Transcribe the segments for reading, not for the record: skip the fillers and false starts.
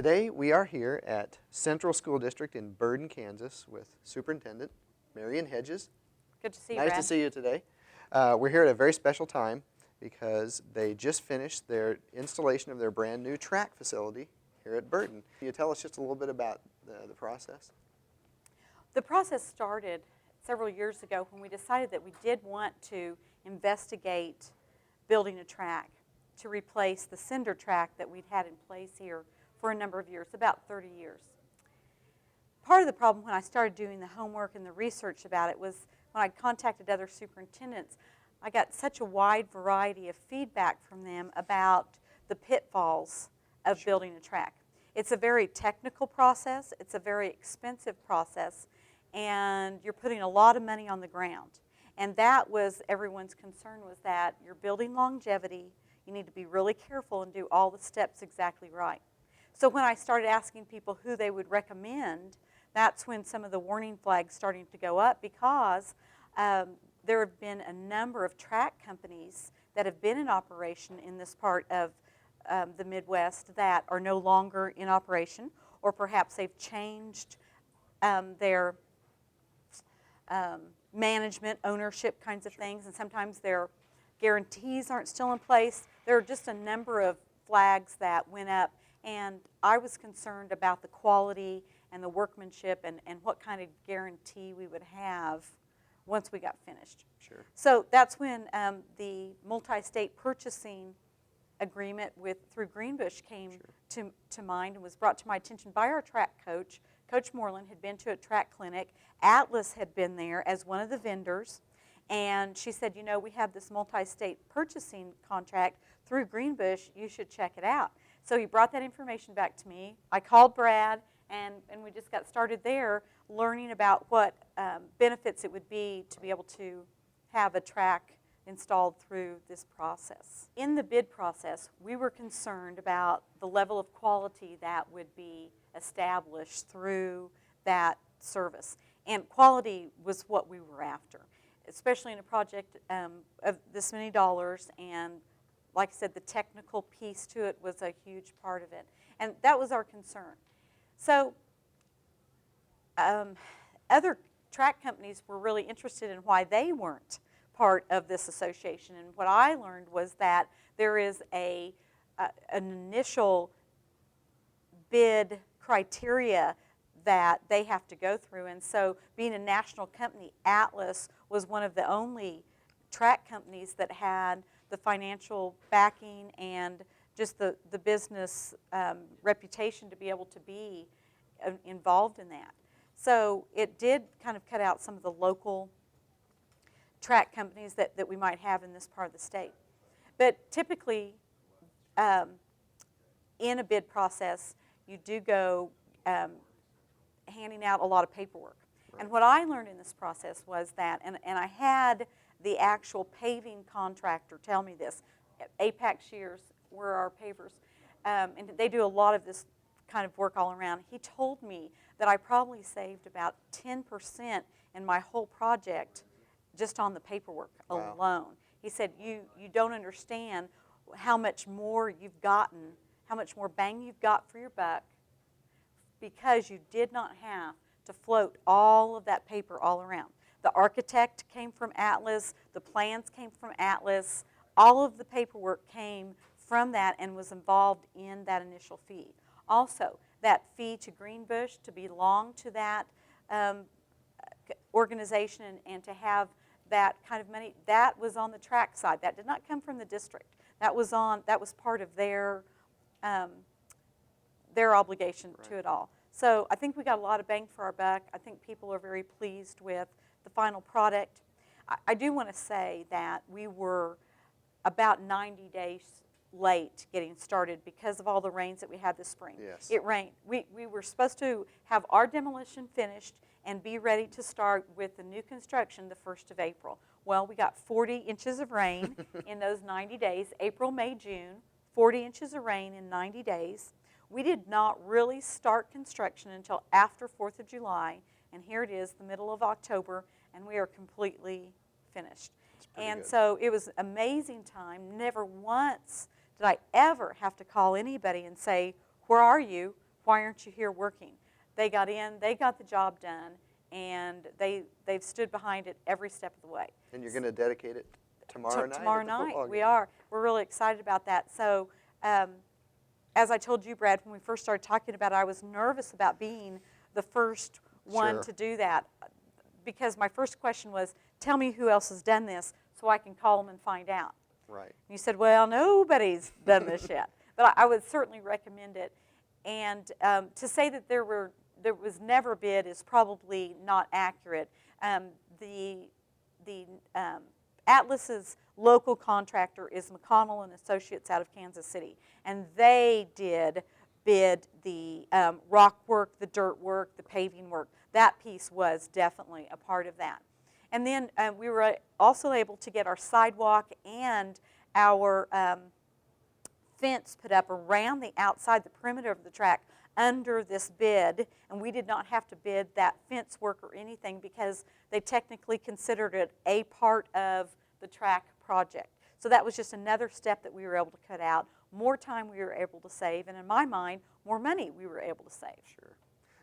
Today we are here at Central School District in Burden, Kansas with Superintendent Marion Hedges. Good to see you, Nice Brad. to see you today. We're here at a very special time because they just finished their installation of their brand new track facility here at Burden. Can you tell us just a little bit about the process? The process started several years ago when we decided that we did want to investigate building a track to replace the cinder track that we'd had in place here for a number of years, about 30 years. Part of the problem when I started doing the homework and the research about it was when I contacted other superintendents, I got such a wide variety of feedback from them about the pitfalls of building a track. It's a very technical process, it's a very expensive process, and you're putting a lot of money on the ground. And that was everyone's concern, was that you're building longevity, you need to be really careful and do all the steps exactly right. So when I started asking people who they would recommend, that's when some of the warning flags starting to go up, because there have been a number of track companies that have been in operation in this part of the Midwest that are no longer in operation, or perhaps they've changed their management, ownership kinds of things, and sometimes their guarantees aren't still in place. There are just a number of flags that went up, and I was concerned about the quality and the workmanship and what kind of guarantee we would have once we got finished. Sure. So that's when the multi-state purchasing agreement through Greenbush came to mind and was brought to my attention by our track coach. Coach Moreland had been to a track clinic. Atlas had been there as one of the vendors. And she said, you know, we have this multi-state purchasing contract through Greenbush. You should check it out. So he brought that information back to me. I called Brad, and we just got started there learning about what benefits it would be to be able to have a track installed through this process. In the bid process, we were concerned about the level of quality that would be established through that service. And quality was what we were after, especially in a project of this many dollars. And like I said, the technical piece to it was a huge part of it. And that was our concern. So other track companies were really interested in why they weren't part of this association. And what I learned was that there is an initial bid criteria that they have to go through. And so being a national company, Atlas was one of the only track companies that had the financial backing and just the business reputation to be able to be involved in that. So it did kind of cut out some of the local track companies that we might have in this part of the state. But typically, in a bid process, you do go handing out a lot of paperwork. Right. And what I learned in this process was that, and I had the actual paving contractor tell me this. APAC Shears were our pavers, and they do a lot of this kind of work all around. He told me that I probably saved about 10% in my whole project just on the paperwork alone. He said, you don't understand how much more you've gotten, how much more bang you've got for your buck, because you did not have to float all of that paper all around. The architect came from Atlas, the plans came from Atlas, all of the paperwork came from that and was involved in that initial fee. Also, that fee to Greenbush to belong to that organization and to have that kind of money, that was on the track side. That did not come from the district. That was part of their obligation to it all. So I think we got a lot of bang for our buck. I think people are very pleased with the final product. I do want to say that we were about 90 days late getting started because of all the rains that we had this spring. Yes. It rained. We were supposed to have our demolition finished and be ready to start with the new construction the 1st of April. Well, we got 40 inches of rain in those 90 days, April, May, June, 40 inches of rain in 90 days. We did not really start construction until after 4th of July, and here it is, the middle of October, and we are completely finished. And so it was an amazing time. Never once did I ever have to call anybody and say, where are you? why aren't you here working? They got in, they got the job done, and they've stood behind it every step of the way. And you're going to dedicate it tomorrow night? Tomorrow at the football night, we game. are. We're really excited about that. So, as I told you, Brad, when we first started talking about it, I was nervous about being the first one Sure. to do that, because my first question was, tell me who else has done this so I can call them and find out. Right. And you said, well, nobody's done this yet. But I would certainly recommend it. And to say that there was never a bid is probably not accurate. Atlas's local contractor is McConnell and Associates out of Kansas City, and they did bid the rock work, the dirt work, the paving work. That piece was definitely a part of that. And then we were also able to get our sidewalk and our fence put up around the outside, the perimeter of the track, under this bid, and we did not have to bid that fence work or anything because they technically considered it a part of the track project. So that was just another step that we were able to cut out, more time we were able to save, and in my mind, more money we were able to save. Sure.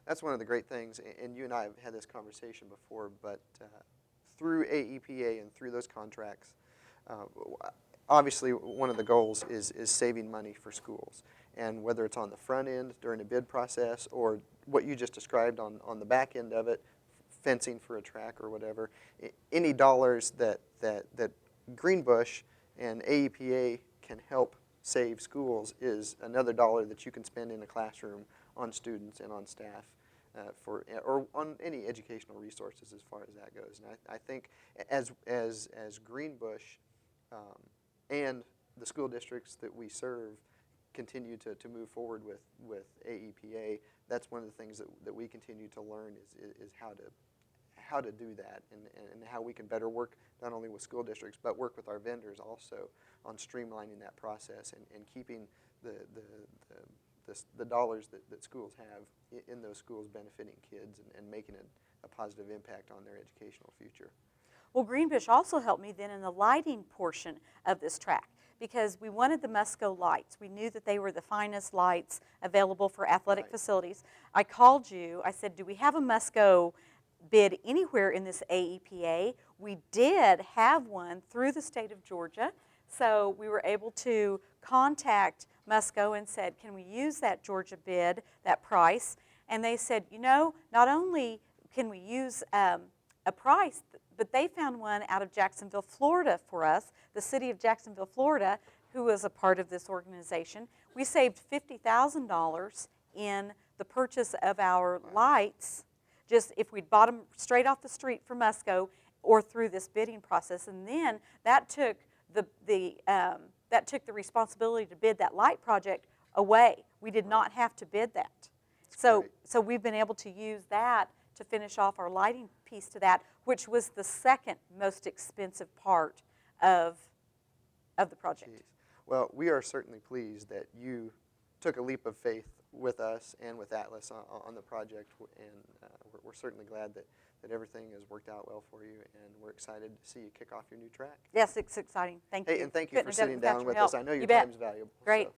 That's one of the great things, and you and I have had this conversation before, but through AEPA and through those contracts, obviously one of the goals is saving money for schools. And whether it's on the front end during a bid process or what you just described on the back end of it, fencing for a track or whatever, any dollars that Greenbush and AEPA can help save schools is another dollar that you can spend in a classroom on students and on staff or on any educational resources as far as that goes. And I think as Greenbush and the school districts that we serve continue to move forward with AEPA, that's one of the things that we continue to learn is how to do that and how we can better work not only with school districts but work with our vendors also on streamlining that process and keeping the dollars that schools have in those schools benefiting kids and making a positive impact on their educational future. Well, Greenbush also helped me then in the lighting portion of this track, because we wanted the Musco lights. We knew that they were the finest lights available for athletic Right. facilities. I called you. I said, do we have a Musco bid anywhere in this AEPA? We did have one through the state of Georgia. So we were able to contact Musco and said, can we use that Georgia bid, that price? And they said, you know, not only can we use a price, but they found one out of Jacksonville, Florida for us, the city of Jacksonville, Florida, who was a part of this organization. We saved $50,000 in the purchase of our lights, just if we'd bought them straight off the street from Musco or through this bidding process. And then that took the responsibility to bid that light project away. We did not have to bid that. So we've been able to use that to finish off our lighting piece to that, which was the second most expensive part of the project. Jeez. Well, we are certainly pleased that you took a leap of faith with us and with Atlas on the project, and we're certainly glad that everything has worked out well for you, and we're excited to see you kick off your new track. Yes, it's exciting. Thank you. Hey, and thank you Couldn't for have done it sitting without down your with help. us. I know your You bet. time's valuable. Great. So.